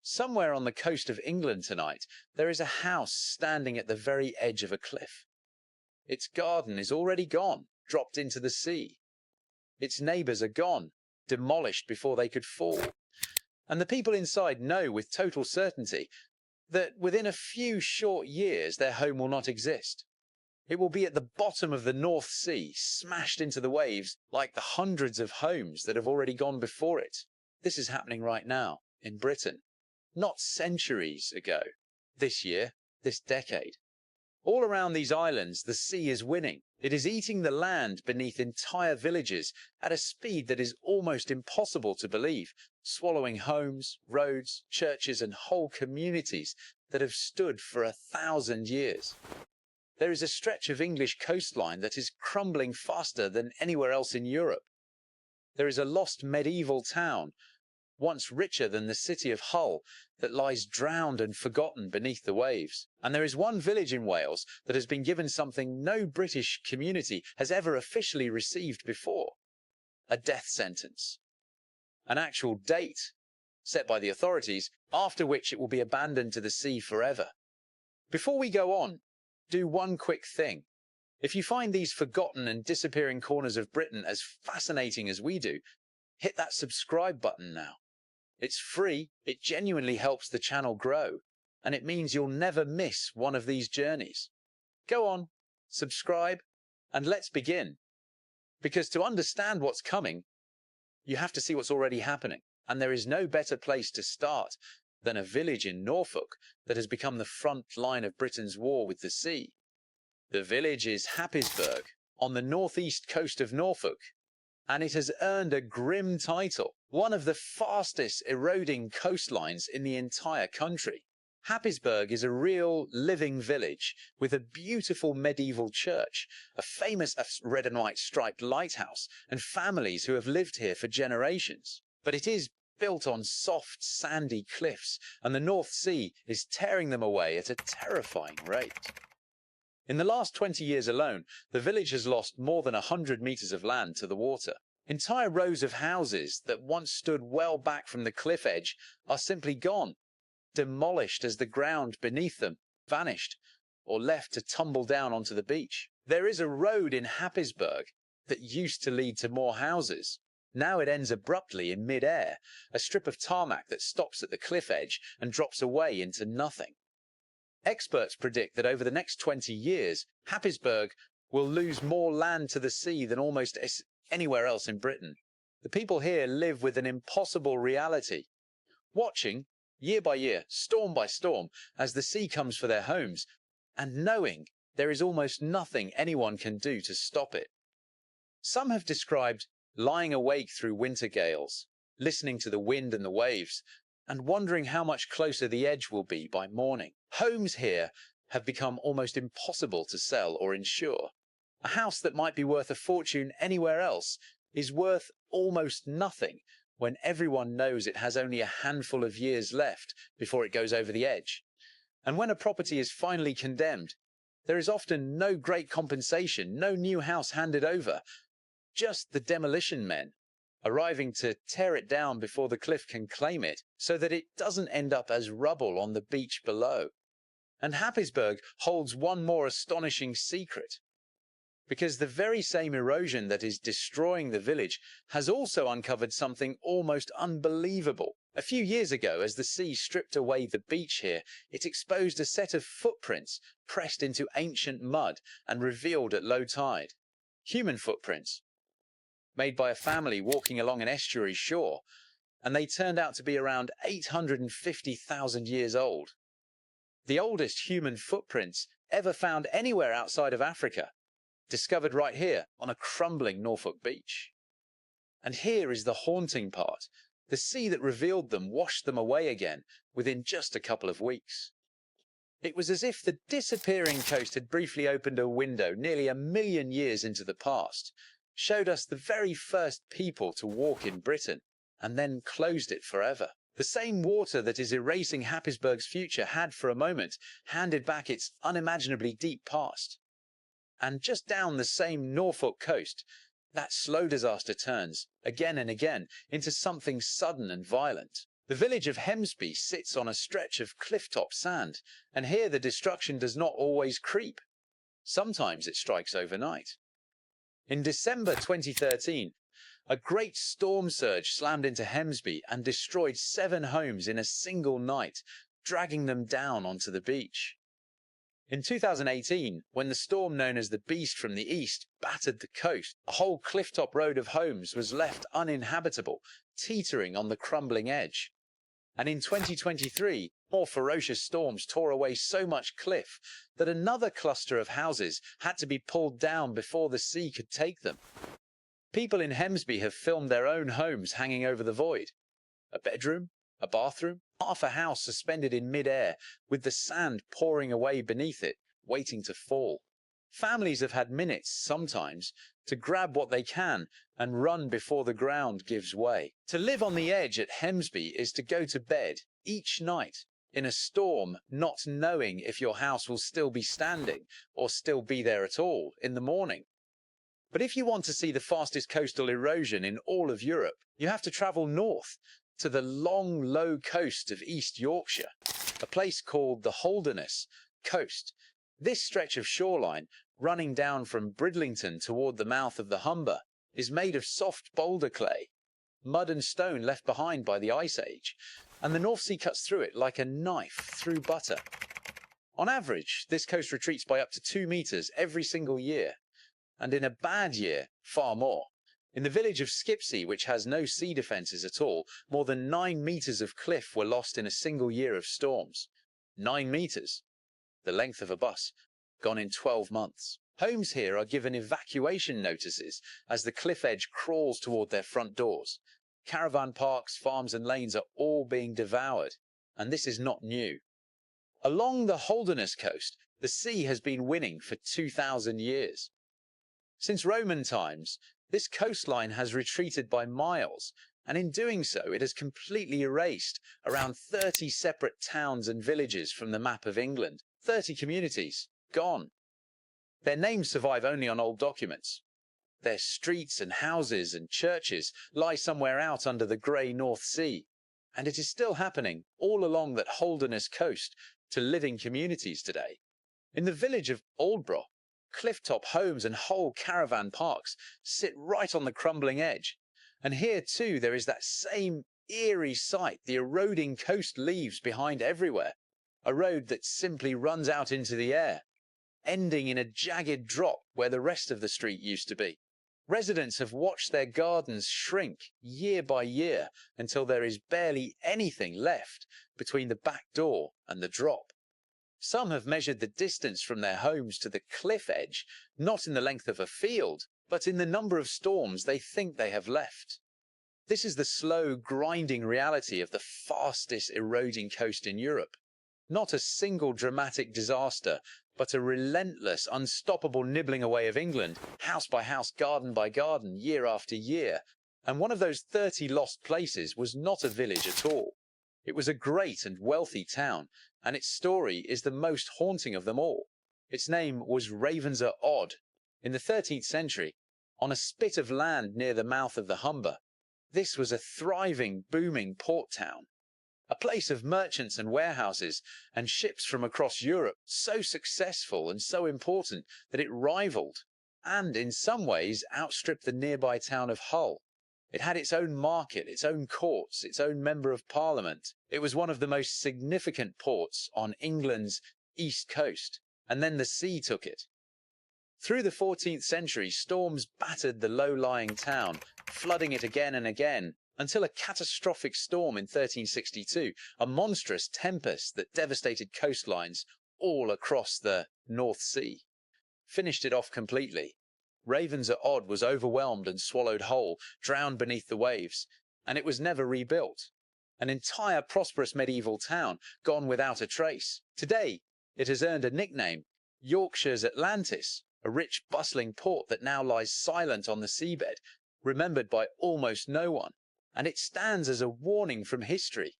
Somewhere on the coast of England tonight, there is a house standing at the very edge of a cliff. Its garden is already gone, dropped into the sea. Its neighbours are gone, demolished before they could fall. And the people inside know with total certainty that within a few short years their home will not exist. It will be at the bottom of the North Sea, smashed into the waves like the hundreds of homes that have already gone before it. This is happening right now in Britain. Not centuries ago, this year, this decade. All around these islands, the sea is winning. It is eating the land beneath entire villages at a speed that is almost impossible to believe, swallowing homes, roads, churches, and whole communities that have stood for 1,000 years. There is a stretch of English coastline that is crumbling faster than anywhere else in Europe. There is a lost medieval town, once richer than the city of Hull, that lies drowned and forgotten beneath the waves. And there is one village in Wales that has been given something no British community has ever officially received before: a death sentence. An actual date set by the authorities, after which it will be abandoned to the sea forever. Before we go on, do one quick thing. If you find these forgotten and disappearing corners of Britain as fascinating as we do, hit that subscribe button now. It's free, it genuinely helps the channel grow, and it means you'll never miss one of these journeys. Go on, subscribe, and let's begin. Because to understand what's coming, you have to see what's already happening, and there is no better place to start than a village in Norfolk that has become the front line of Britain's war with the sea. The village is Happisburgh, on the northeast coast of Norfolk, and it has earned a grim title, one of the fastest eroding coastlines in the entire country. Happisburgh is a real living village with a beautiful medieval church, a famous red and white striped lighthouse, and families who have lived here for generations. But it is built on soft, sandy cliffs, and the North Sea is tearing them away at a terrifying rate. In the last 20 years alone, the village has lost more than 100 metres of land to the water. Entire rows of houses that once stood well back from the cliff edge are simply gone, demolished as the ground beneath them vanished, or left to tumble down onto the beach. There is a road in Happisburgh that used to lead to more houses. Now it ends abruptly in mid-air, a strip of tarmac that stops at the cliff edge and drops away into nothing. Experts predict that over the next 20 years, Happisburgh will lose more land to the sea than almost anywhere else in Britain. The people here live with an impossible reality, watching, year by year, storm by storm, as the sea comes for their homes, and knowing there is almost nothing anyone can do to stop it. Some have described lying awake through winter gales, listening to the wind and the waves, and wondering how much closer the edge will be by morning. Homes here have become almost impossible to sell or insure. A house that might be worth a fortune anywhere else is worth almost nothing when everyone knows it has only a handful of years left before it goes over the edge. And when a property is finally condemned, there is often no great compensation, no new house handed over, just the demolition men arriving to tear it down before the cliff can claim it, so that it doesn't end up as rubble on the beach below. And Happisburgh holds one more astonishing secret, because the very same erosion that is destroying the village has also uncovered something almost unbelievable. A few years ago, as the sea stripped away the beach here, it exposed a set of footprints pressed into ancient mud and revealed at low tide. Human footprints, made by a family walking along an estuary shore, and they turned out to be around 850,000 years old. The oldest human footprints ever found anywhere outside of Africa, discovered right here on a crumbling Norfolk beach. And here is the haunting part. The sea that revealed them washed them away again within just a couple of weeks. It was as if the disappearing coast had briefly opened a window nearly 1 million years into the past, showed us the very first people to walk in Britain, and then closed it forever. The same water that is erasing Happisburgh's future had, for a moment, handed back its unimaginably deep past. And just down the same Norfolk coast, that slow disaster turns, again and again, into something sudden and violent. The village of Hemsby sits on a stretch of clifftop sand, and here the destruction does not always creep. Sometimes it strikes overnight. In December 2013, a great storm surge slammed into Hemsby and destroyed 7 homes in a single night, dragging them down onto the beach. In 2018, when the storm known as the Beast from the east battered the coast, a whole clifftop road of homes was left uninhabitable, teetering on the crumbling edge. And in 2023, more ferocious storms tore away so much cliff that another cluster of houses had to be pulled down before the sea could take them. People in Hemsby have filmed their own homes hanging over the void. A bedroom, a bathroom, half a house suspended in mid-air, with the sand pouring away beneath it, waiting to fall. Families have had minutes, sometimes, to grab what they can and run before the ground gives way. To live on the edge at Hemsby is to go to bed each night in a storm, not knowing if your house will still be standing or still be there at all in the morning. But if you want to see the fastest coastal erosion in all of Europe, you have to travel north to the long, low coast of East Yorkshire, a place called the Holderness coast. This stretch of shoreline, running down from Bridlington toward the mouth of the Humber, is made of soft boulder clay, mud and stone left behind by the Ice Age, and the North Sea cuts through it like a knife through butter. On average, this coast retreats by up to 2 meters every single year, and in a bad year, far more. In the village of Skipsea, which has no sea defences at all, more than 9 meters of cliff were lost in a single year of storms. 9 meters, the length of a bus, gone in 12 months. Homes here are given evacuation notices as the cliff edge crawls toward their front doors. Caravan parks, farms and lanes are all being devoured, and this is not new. Along the Holderness coast, the sea has been winning for 2,000 years. Since Roman times, this coastline has retreated by miles, and in doing so it has completely erased around 30 separate towns and villages from the map of England. 30 communities, gone. Their names survive only on old documents. Their streets and houses and churches lie somewhere out under the grey North Sea, and it is still happening all along that Holderness coast to living communities today. In the village of Aldborough, clifftop homes and whole caravan parks sit right on the crumbling edge. And here too there is that same eerie sight the eroding coast leaves behind everywhere. A road that simply runs out into the air, ending in a jagged drop where the rest of the street used to be. Residents have watched their gardens shrink year by year until there is barely anything left between the back door and the drop. Some have measured the distance from their homes to the cliff edge, not in the length of a field, but in the number of storms they think they have left. This is the slow, grinding reality of the fastest eroding coast in Europe. Not a single dramatic disaster, but a relentless, unstoppable nibbling away of England, house by house, garden by garden, year after year. And one of those 30 lost places was not a village at all. It was a great and wealthy town, and its story is the most haunting of them all. Its name was Ravensor-Odd. In the 13th century, on a spit of land near the mouth of the Humber, this was a thriving, booming port town. A place of merchants and warehouses and ships from across Europe, so successful and so important that it rivaled, and in some ways outstripped the nearby town of Hull. It had its own market, its own courts, its own member of parliament. It was one of the most significant ports on England's east coast, and then the sea took it. Through the 14th century, storms battered the low-lying town, flooding it again and again, until a catastrophic storm in 1362, a monstrous tempest that devastated coastlines all across the North Sea, finished it off completely. Ravensor-Odd was overwhelmed and swallowed whole, drowned beneath the waves, and it was never rebuilt. An entire prosperous medieval town gone without a trace. Today, it has earned a nickname, Yorkshire's Atlantis, a rich, bustling port that now lies silent on the seabed, remembered by almost no one. And it stands as a warning from history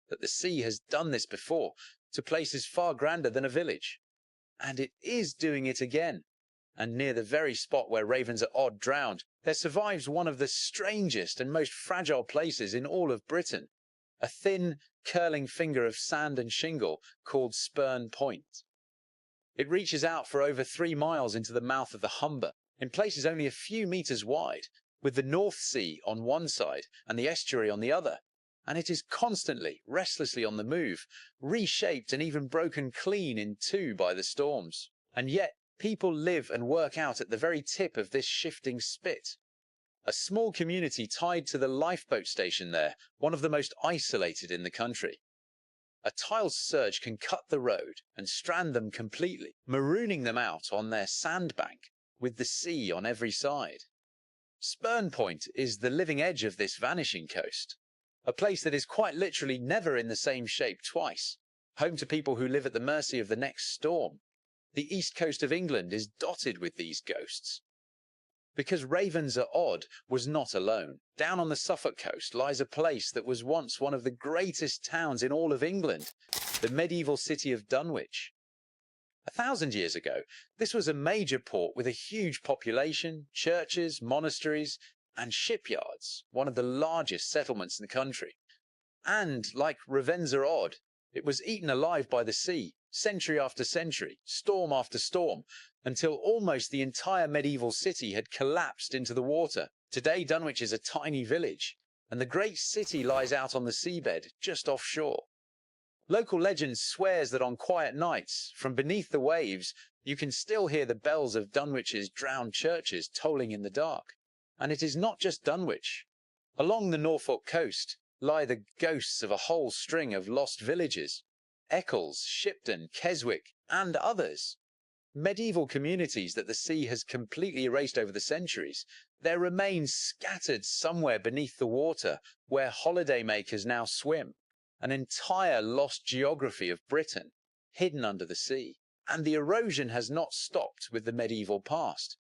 that the sea has done this before to places far grander than a village. And it is doing it again. And near the very spot where Ravensor-Odd drowned, there survives one of the strangest and most fragile places in all of Britain. a thin, curling finger of sand and shingle called Spurn Point. It reaches out for over 3 miles into the mouth of the Humber, in places only a few meters wide, with the North Sea on one side and the estuary on the other, and it is constantly, restlessly on the move, reshaped and even broken clean in two by the storms. And yet, people live and work out at the very tip of this shifting spit. A small community tied to the lifeboat station there, one of the most isolated in the country. A tile surge can cut the road and strand them completely, marooning them out on their sandbank, with the sea on every side. Spurn Point is the living edge of this vanishing coast, a place that is quite literally never in the same shape twice, home to people who live at the mercy of the next storm. The east coast of England is dotted with these ghosts. Because ravens are odd was not alone. Down on the Suffolk coast lies a place that was once one of the greatest towns in all of England, the medieval city of Dunwich. 1,000 years ago, this was a major port with a huge population, churches, monasteries, and shipyards, one of the largest settlements in the country. And, like ravens are odd, it was eaten alive by the sea, century after century, storm after storm, until almost the entire medieval city had collapsed into the water. Today, Dunwich is a tiny village, and the great city lies out on the seabed, just offshore. Local legend swears that on quiet nights, from beneath the waves, you can still hear the bells of Dunwich's drowned churches tolling in the dark. And it is not just Dunwich. Along the Norfolk coast lie the ghosts of a whole string of lost villages: Eccles, Shipton, Keswick, and others. Medieval communities that the sea has completely erased over the centuries, their remains scattered somewhere beneath the water where holidaymakers now swim. An entire lost geography of Britain, hidden under the sea. And the erosion has not stopped with the medieval past.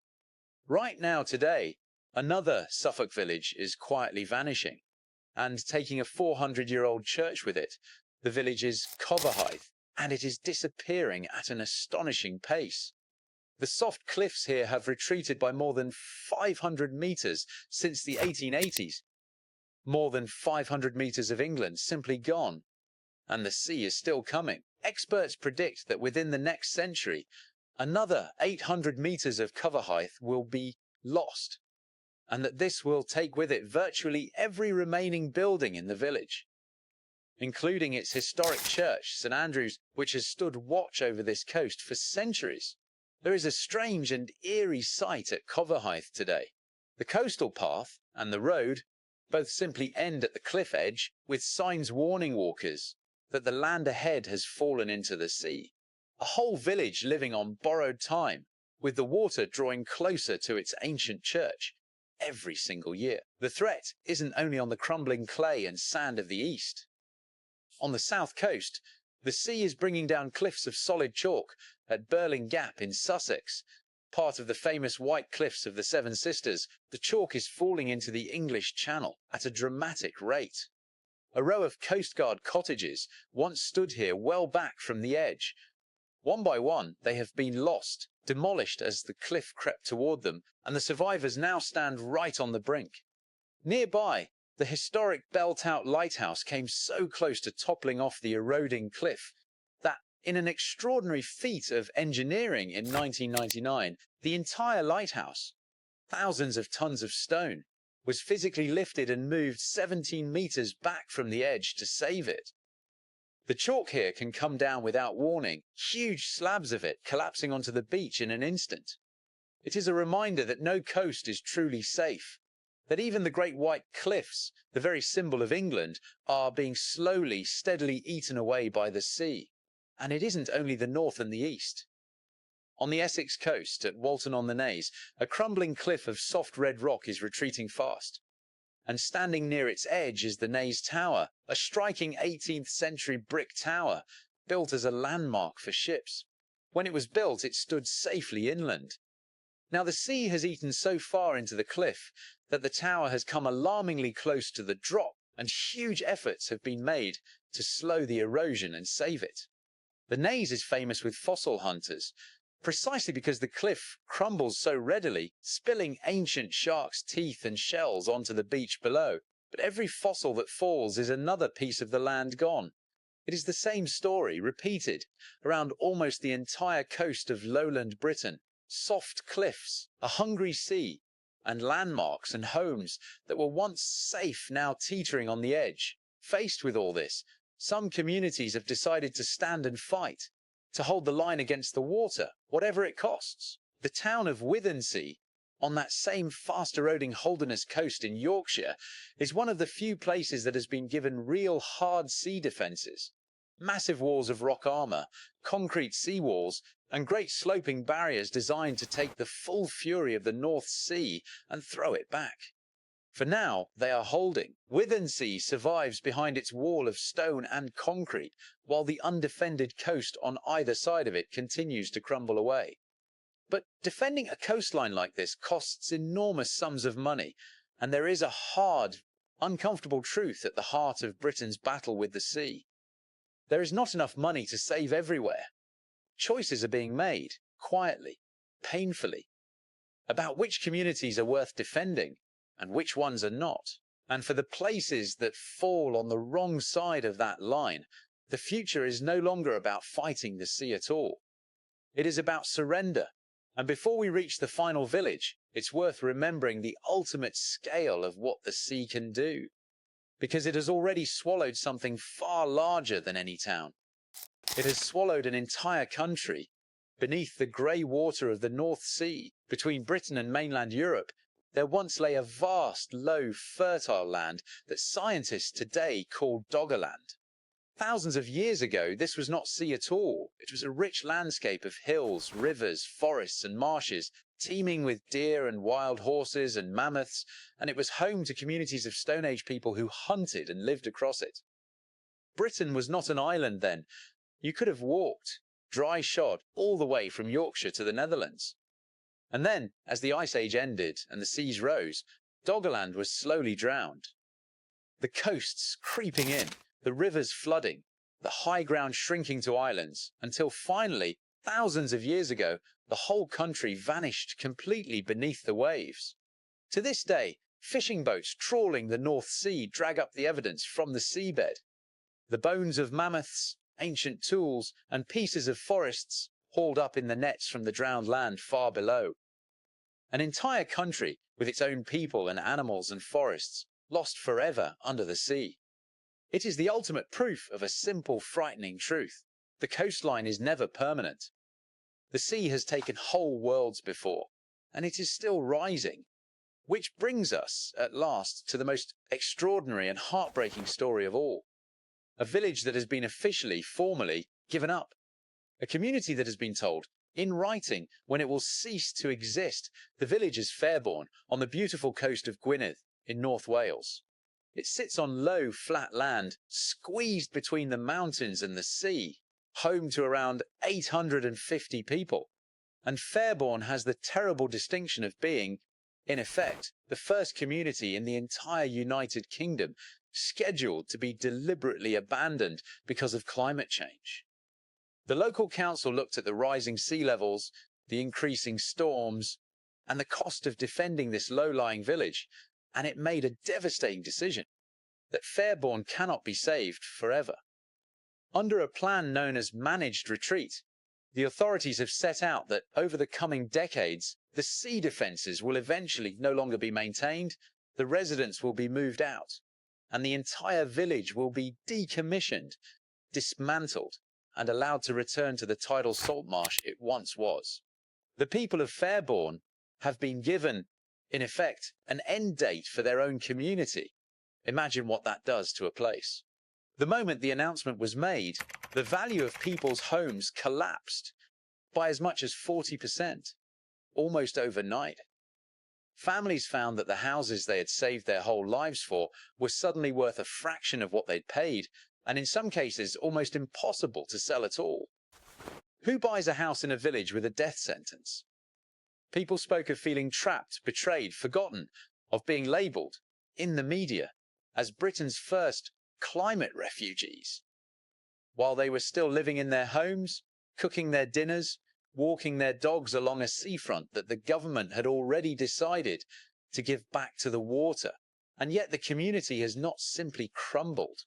Right now, today, another Suffolk village is quietly vanishing, and taking a 400-year-old church with it. The village is Coverhythe, and it is disappearing at an astonishing pace. The soft cliffs here have retreated by more than 500 metres since the 1880s. More than 500 metres of England simply gone, and the sea is still coming. Experts predict that within the next century, another 800 metres of Coverhythe will be lost, and that this will take with it virtually every remaining building in the village, including its historic church, St Andrew's, which has stood watch over this coast for centuries. There is a strange and eerie sight at Coverhythe today. The coastal path and the road both simply end at the cliff edge, with signs warning walkers that the land ahead has fallen into the sea. A whole village living on borrowed time, with the water drawing closer to its ancient church every single year. The threat isn't only on the crumbling clay and sand of the east. On the south coast, the sea is bringing down cliffs of solid chalk at Burling Gap in Sussex. Part of the famous White Cliffs of the Seven Sisters, the chalk is falling into the English Channel at a dramatic rate. A row of coastguard cottages once stood here well back from the edge. One by one, they have been lost, demolished as the cliff crept toward them, and the survivors now stand right on the brink. Nearby, the historic Belltout Lighthouse came so close to toppling off the eroding cliff that, in an extraordinary feat of engineering in 1999, the entire lighthouse, thousands of tons of stone, was physically lifted and moved 17 meters back from the edge to save it. The chalk here can come down without warning, huge slabs of it collapsing onto the beach in an instant. It is a reminder that no coast is truly safe, that even the great white cliffs, the very symbol of England, are being slowly, steadily eaten away by the sea. And it isn't only the north and the east. On the Essex coast, at Walton-on-the-Naze, a crumbling cliff of soft red rock is retreating fast. And standing near its edge is the Naze Tower, a striking 18th century brick tower, built as a landmark for ships. When it was built, it stood safely inland. Now the sea has eaten so far into the cliff that the tower has come alarmingly close to the drop, and huge efforts have been made to slow the erosion and save it. The Naze is famous with fossil hunters, precisely because the cliff crumbles so readily, spilling ancient sharks' teeth and shells onto the beach below. But every fossil that falls is another piece of the land gone. It is the same story repeated around almost the entire coast of lowland Britain. Soft cliffs, a hungry sea, and landmarks and homes that were once safe now teetering on the edge. Faced with all this, some communities have decided to stand and fight, to hold the line against the water, whatever it costs. The town of Withensea, on that same fast-eroding Holderness coast in Yorkshire, is one of the few places that has been given real hard sea defences. Massive walls of rock armour, concrete sea walls, and great sloping barriers designed to take the full fury of the North Sea and throw it back. For now, they are holding. Withensea survives behind its wall of stone and concrete, while the undefended coast on either side of it continues to crumble away. But defending a coastline like this costs enormous sums of money, and there is a hard, uncomfortable truth at the heart of Britain's battle with the sea. There is not enough money to save everywhere. Choices are being made, quietly, painfully, about which communities are worth defending and which ones are not. And for the places that fall on the wrong side of that line, the future is no longer about fighting the sea at all. It is about surrender. And before we reach the final village, it's worth remembering the ultimate scale of what the sea can do, because it has already swallowed something far larger than any town. It has swallowed an entire country. Beneath the grey water of the North Sea, between Britain and mainland Europe, there once lay a vast, low, fertile land that scientists today call Doggerland. Thousands of years ago, this was not sea at all. It was a rich landscape of hills, rivers, forests and marshes, teeming with deer and wild horses and mammoths, and it was home to communities of Stone Age people who hunted and lived across it. Britain was not an island then. You could have walked, dry shod, all the way from Yorkshire to the Netherlands. And then, as the Ice Age ended and the seas rose, Doggerland was slowly drowned. The coasts creeping in, the rivers flooding, the high ground shrinking to islands, until finally, thousands of years ago, the whole country vanished completely beneath the waves. To this day, fishing boats trawling the North Sea drag up the evidence from the seabed. The bones of mammoths, ancient tools, and pieces of forests hauled up in the nets from the drowned land far below. An entire country with its own people and animals and forests, lost forever under the sea. It is the ultimate proof of a simple, frightening truth. The coastline is never permanent. The sea has taken whole worlds before, and it is still rising. Which brings us, at last, to the most extraordinary and heartbreaking story of all. A village that has been officially, formally, given up. A community that has been told, in writing, when it will cease to exist. The village is Fairbourne, on the beautiful coast of Gwynedd, in North Wales. It sits on low, flat land, squeezed between the mountains and the sea, home to around 850 people. And Fairbourne has the terrible distinction of being, in effect, the first community in the entire United Kingdom scheduled to be deliberately abandoned because of climate change. The local council looked at the rising sea levels, the increasing storms, and the cost of defending this low-lying village, and it made a devastating decision that Fairbourne cannot be saved forever. Under a plan known as managed retreat, the authorities have set out that over the coming decades, the sea defences will eventually no longer be maintained, the residents will be moved out, and the entire village will be decommissioned, dismantled, and allowed to return to the tidal salt marsh it once was. The people of Fairbourne have been given, in effect, an end date for their own community. Imagine what that does to a place. The moment the announcement was made, the value of people's homes collapsed by as much as 40%, almost overnight. Families found that the houses they had saved their whole lives for were suddenly worth a fraction of what they'd paid, and in some cases almost impossible to sell at all. Who buys a house in a village with a death sentence? People spoke of feeling trapped, betrayed, forgotten, of being labelled, in the media, as Britain's first climate refugees. While they were still living in their homes, cooking their dinners, walking their dogs along a seafront that the government had already decided to give back to the water And yet the community has not simply crumbled.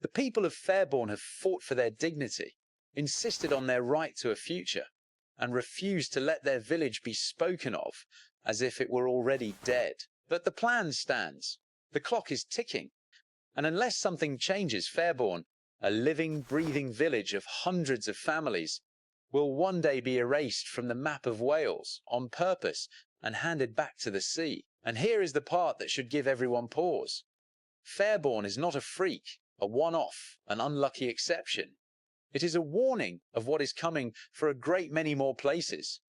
The people of Fairbourne have fought for their dignity, insisted on their right to a future, and refused to let their village be spoken of as if it were already dead. But the plan stands. The clock is ticking. And unless something changes, Fairbourne, a living, breathing village of hundreds of families, will one day be erased from the map of Wales on purpose and handed back to the sea. And here is the part that should give everyone pause. Fairbourne is not a freak, a one-off, an unlucky exception. It is a warning of what is coming for a great many more places.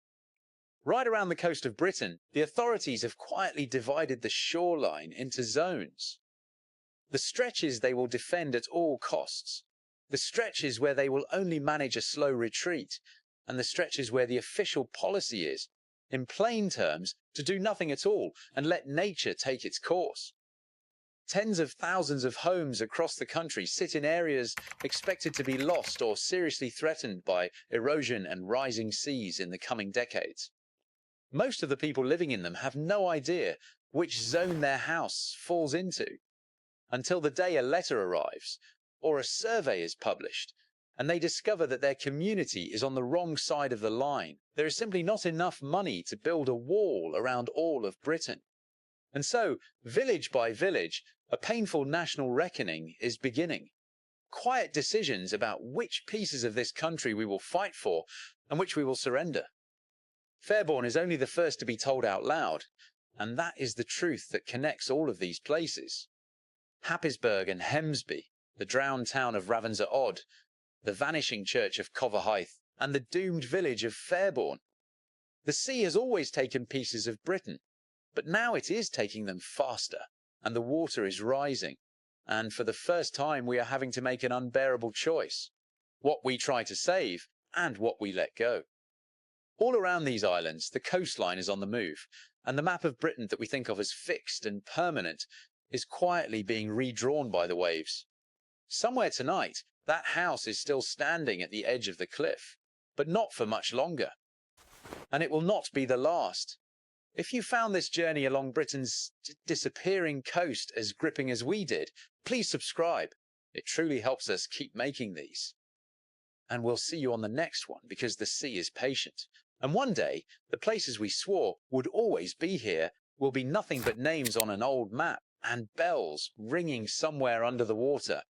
Right around the coast of Britain, the authorities have quietly divided the shoreline into zones. The stretches they will defend at all costs, the stretches where they will only manage a slow retreat, and the stretches where the official policy is, in plain terms, to do nothing at all and let nature take its course. Tens of thousands of homes across the country sit in areas expected to be lost or seriously threatened by erosion and rising seas in the coming decades. Most of the people living in them have no idea which zone their house falls into, until the day a letter arrives or a survey is published and they discover that their community is on the wrong side of the line. There is simply not enough money to build a wall around all of Britain. And so, village by village, a painful national reckoning is beginning. Quiet decisions about which pieces of this country we will fight for and which we will surrender. Fairbourne is only the first to be told out loud, and that is the truth that connects all of these places. Happisburgh and Hemsby, the drowned town of Ravensor-Odd, the vanishing church of Coverhythe, and the doomed village of Fairbourne. The sea has always taken pieces of Britain, but now it is taking them faster, and the water is rising, and for the first time we are having to make an unbearable choice: what we try to save and what we let go. All around these islands, the coastline is on the move, and the map of Britain that we think of as fixed and permanent is quietly being redrawn by the waves. Somewhere tonight, that house is still standing at the edge of the cliff, but not for much longer. And it will not be the last. If you found this journey along Britain's disappearing coast as gripping as we did, please subscribe. It truly helps us keep making these. And we'll see you on the next one, because the sea is patient. And one day, the places we swore would always be here will be nothing but names on an old map and bells ringing somewhere under the water.